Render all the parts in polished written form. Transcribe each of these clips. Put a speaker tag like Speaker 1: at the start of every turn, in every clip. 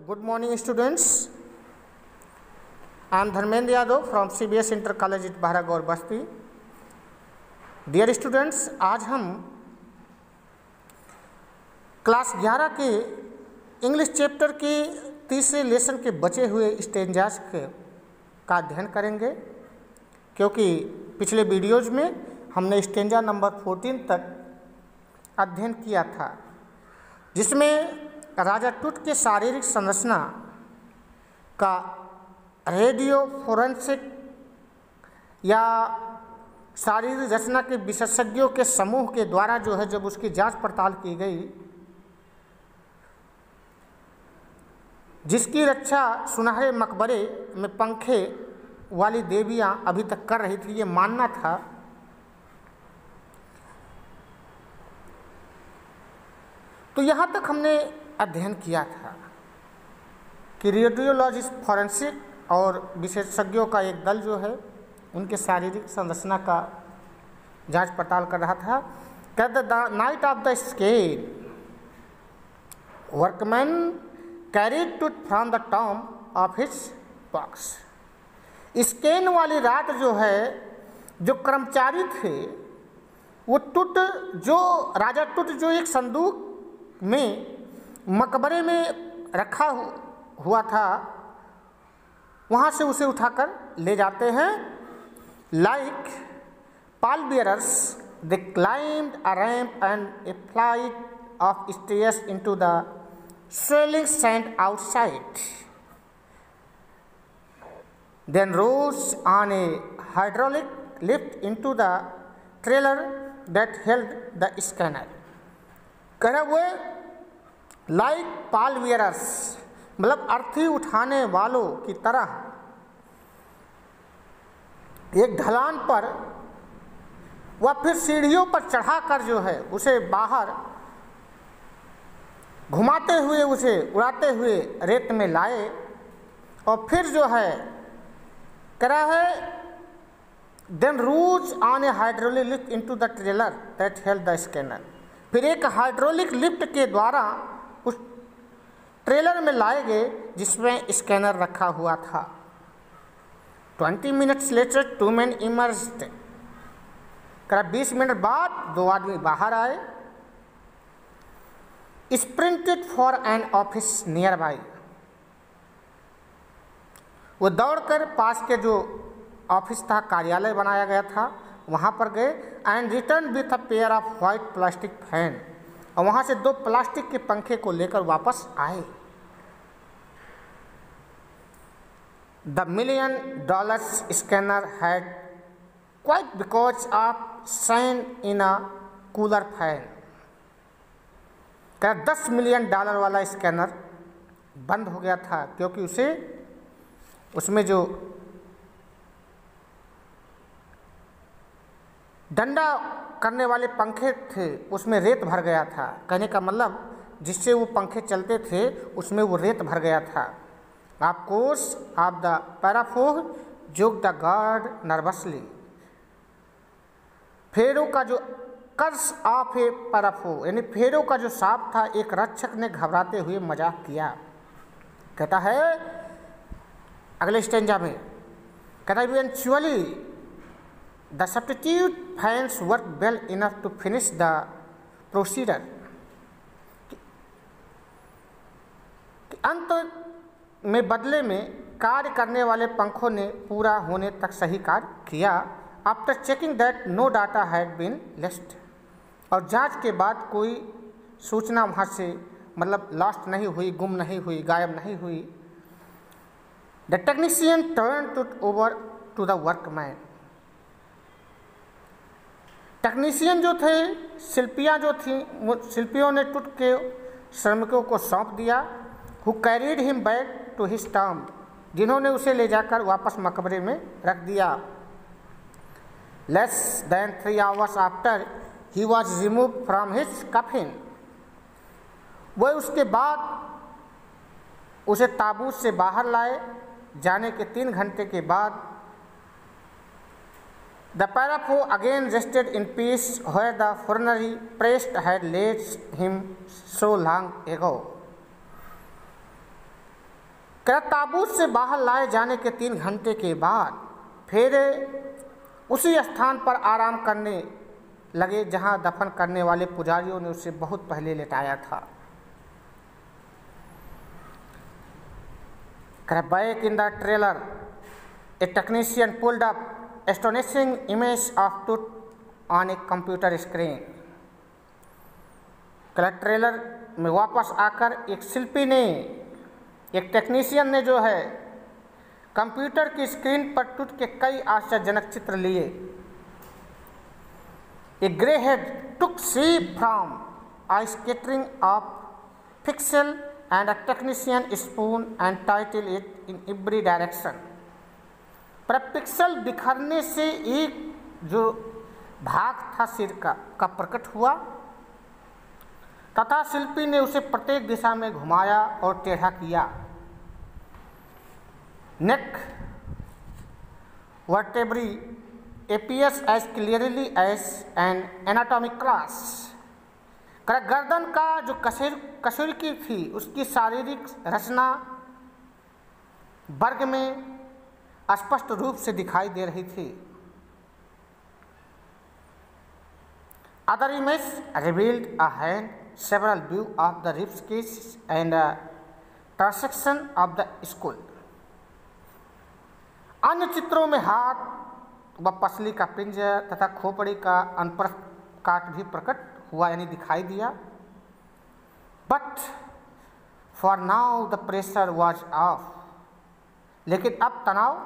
Speaker 1: Good morning students. I am Dharmendra Yadav from CBS Inter College at Bharagaur Basti. Dear students, आज हम class 11 के English chapter के तीसरे lesson के बचे हुए स्टेंजास का अध्ययन करेंगे, क्योंकि पिछले वीडियोज में हमने स्टेंजा नंबर 14 तक अध्ययन किया था, जिसमें राजा टूट के शारीरिक संरचना का रेडियो फोरेंसिक या शारीरिक रचना के विशेषज्ञों के समूह के द्वारा जो है जब उसकी जांच पड़ताल की गई, जिसकी रक्षा सुनहरे मकबरे में पंखे वाली देवियां अभी तक कर रही थी, ये मानना था। तो यहाँ तक हमने अध्ययन किया था कि रेडियोलॉजिस्ट फॉरेंसिक और विशेषज्ञों का एक दल जो है उनके शारीरिक संरचना का जांच पड़ताल कर रहा था। The night of the scan workman carried Tut from the tomb of his box. Scan वाली रात जो है, जो कर्मचारी थे वो राजा टूट जो एक संदूक में मकबरे में रखा हुआ था, वहाँ से उसे उठाकर ले जाते हैं। Like Pal bearers they climbed a ramp and A flight of stairs into the swirling sand outside, then rose on a hydraulic lift into the trailer that held the scanner. कह हुए लाइक पाल वियरर्स, मतलब अर्थी उठाने वालों की तरह एक ढलान पर वह फिर सीढ़ियों पर चढ़ाकर जो है उसे बाहर घुमाते हुए, उसे उड़ाते हुए रेत में लाए और फिर जो है कह रहा है then rose on a hydraulic lift into the trailer that held the scanner. फिर एक हाइड्रोलिक लिफ्ट के द्वारा उस ट्रेलर में लाए गए जिसमें स्कैनर रखा हुआ था। 20 मिनट्स लेटर 2 men emerged। 20 मिनट बाद 2 आदमी बाहर आए। Sprinted for an office nearby, वो दौड़कर पास के जो ऑफिस था, कार्यालय बनाया गया था, वहाँ पर गए। And return with a pair of white plastic fan, और वहाँ से 2 प्लास्टिक के पंखे को लेकर वापस आए। The $1 million scanner had quite because of shine in a cooler fan. क्या $10 मिलियन वाला स्कैनर बंद हो गया था, क्योंकि उसमें जो डंडा करने वाले पंखे थे उसमें रेत भर गया था। कहने का मतलब जिससे वो पंखे चलते थे उसमें वो रेत भर गया था। Of course of the pharaoh joke the guard nervously. Pharaoh का जो कर्स ऑफ ए पैराफो, यानी फेरो का जो सांप था, एक रक्षक ने घबराते हुए मजाक किया। कहता है अगले स्टेंजा में, कहता है eventually the substitute fans work well enough to finish the procedure. अंत में बदले में कार्य करने वाले पंखों ने पूरा होने तक सही कार्य किया। After checking that no data had been lost, और जांच के बाद कोई सूचना वहाँ से मतलब लॉस्ट नहीं हुई, गुम नहीं हुई, गायब नहीं हुई। The technician turn to over to the workman. Technician जो थे, शिल्पियाँ जो थी, शिल्पियों ने टूट के श्रमिकों को सौंप दिया। Who carried him back to his tomb, जिन्होंने उसे ले जाकर वापस मकबरे में रख दिया। Less than 3 hours after he was removed from his coffin। वह उसके बाद उसे ताबूत से बाहर लाए। जाने के 3 घंटे के बाद the parapho again rested in peace where the funerary priest had laid him so long ago। क्या ताबूत से बाहर लाए जाने के 3 घंटे के बाद फिर उसी स्थान पर आराम करने लगे जहां दफन करने वाले पुजारियों ने उसे बहुत पहले लेटाया था। Back in the trailer A technician pulled up astonishing image of tooth on a computer screen. Trailer में वापस आकर एक शिल्पी ने, एक टेक्नीशियन ने जो है कंप्यूटर की स्क्रीन पर टूथ के कई आश्चर्यजनक चित्र लिए। A grey head took shape from a scattering of pixel and a technician spoon and titled it in every direction। पर पिक्सल बिखरने से एक जो भाग था सिर का प्रकट हुआ तथा शिल्पी ने उसे प्रत्येक दिशा में घुमाया और टेढ़ा किया। नेक वर्टेब्री appears as clearly as an anatomic cross। गर्दन का जो कशेरुकी थी उसकी शारीरिक रचना वर्ग में स्पष्ट रूप से दिखाई दे रही थी। Other images revealed a hand, several views of the rib cage and a transection of the skull। अन्य चित्रों में हाथ व पसली का पिंजर तथा खोपड़ी का अनप्रस्थ काट भी प्रकट हुआ यानी दिखाई दिया। But for now the pressure was of. लेकिन अब तनाव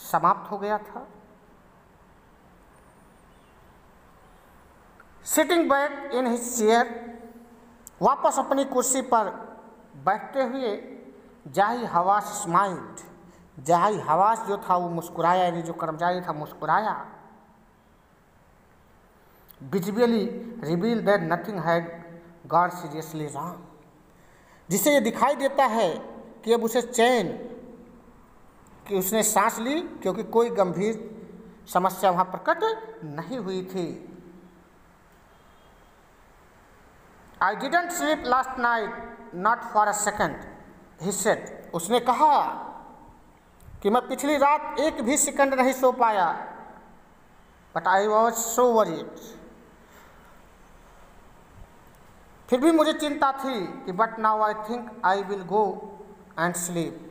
Speaker 1: समाप्त हो गया था। Sitting back in his chair, वापस अपनी कुर्सी पर बैठते हुए जाही हवास स्माइल्ड, जाही हवास जो था वो मुस्कुराया, यानी जो कर्मचारी था मुस्कुराया। Visually reveal that nothing had gone seriously wrong, जिसे ये दिखाई देता है कि अब उसे चैन कि उसने सांस ली क्योंकि कोई गंभीर समस्या वहाँ प्रकट नहीं हुई थी। I didn't sleep last night not for a second he said. उसने कहा कि मैं पिछली रात एक भी सेकंड नहीं सो पाया। But I was so worried, फिर भी मुझे चिंता थी कि but now I think I will go and sleep.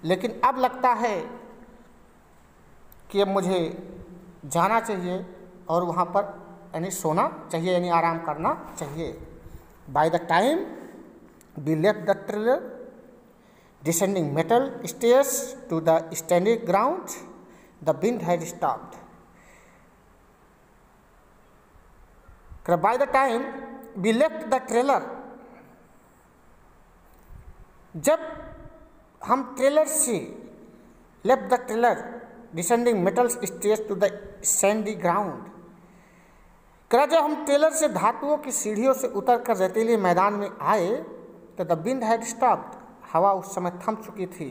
Speaker 1: लेकिन अब लगता है कि अब मुझे जाना चाहिए और वहाँ पर यानी सोना चाहिए, यानी आराम करना चाहिए। By the time we left the trailer descending metal stairs to the standing ground, the wind had stopped। By the time we left the trailer, जब हम ट्रेलर से left the trailer descending metal stairs to the sandy ground, जब हम trailer से धातुओं की सीढ़ियों से उतरकर रेतीले मैदान में आए तो the wind had stopped, हवा उस समय थम चुकी थी।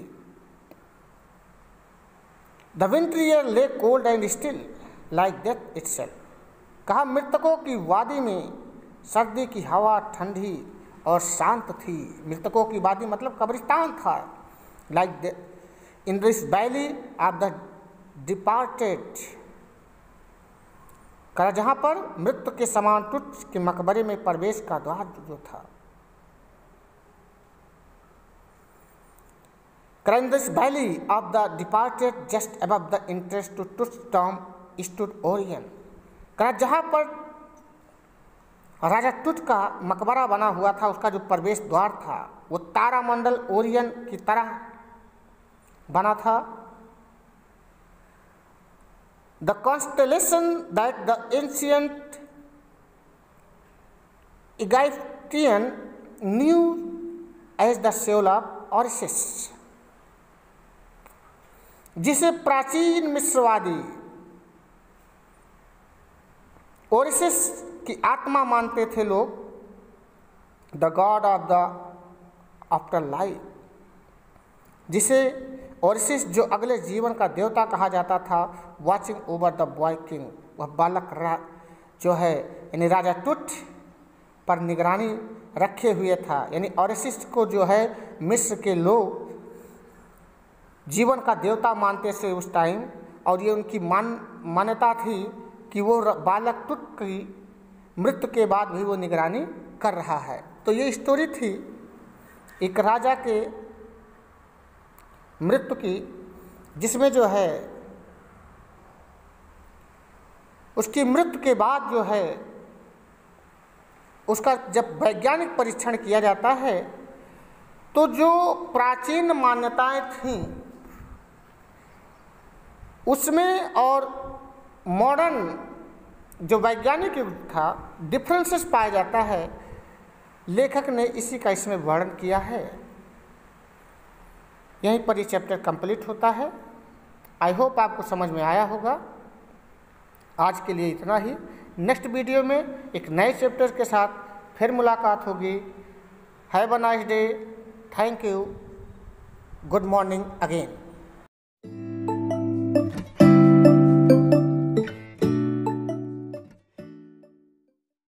Speaker 1: द विंट्री एयर ले cold and still like death itself. कहा मृतकों की वादी में सर्दी की हवा ठंडी और शांत थी। मृतकों की वादी मतलब कब्रिस्तान था। Like in this valley of the departed, कहा जहाँ पर मृत्यु के समान टूट के मकबरे में प्रवेश का द्वार जो था। In this valley of the departed, just above the entrance to Tut's tomb, stood Orion। जहाँ पर राजा टुट का मकबरा बना हुआ था, उसका जो प्रवेश द्वार था वो तारामंडल ओरियन की तरह बना था। The constellation that the ancient Egyptian knew as the soul of Orisis, जिसे प्राचीन मिस्रवादी ओरिसिस की आत्मा मानते थे लोग, the God of the after life, जिसे ओरिसिस जो अगले जीवन का देवता कहा जाता था, watching over the boy king, वह बालक जो है यानी राजा टुट पर निगरानी रखे हुए था। यानी ओरिसिस को जो है मिस्र के लोग जीवन का देवता मानते थे उस टाइम, और ये उनकी मान्यता थी कि वो बालक तुत की मृत्यु के बाद भी वो निगरानी कर रहा है। तो ये स्टोरी थी एक राजा के मृत्यु की, जिसमें जो है उसकी मृत्यु के बाद जो है उसका जब वैज्ञानिक परीक्षण किया जाता है तो जो प्राचीन मान्यताएं थीं उसमें और मॉडर्न जो वैज्ञानिक युग था डिफरेंसेस पाया जाता है। लेखक ने इसी का इसमें वर्णन किया है। यहीं पर ये चैप्टर कंप्लीट होता है। आई होप आपको समझ में आया होगा। आज के लिए इतना ही। नेक्स्ट वीडियो में एक नए चैप्टर के साथ फिर मुलाकात होगी। Have a nice day. Thank you. Good morning again.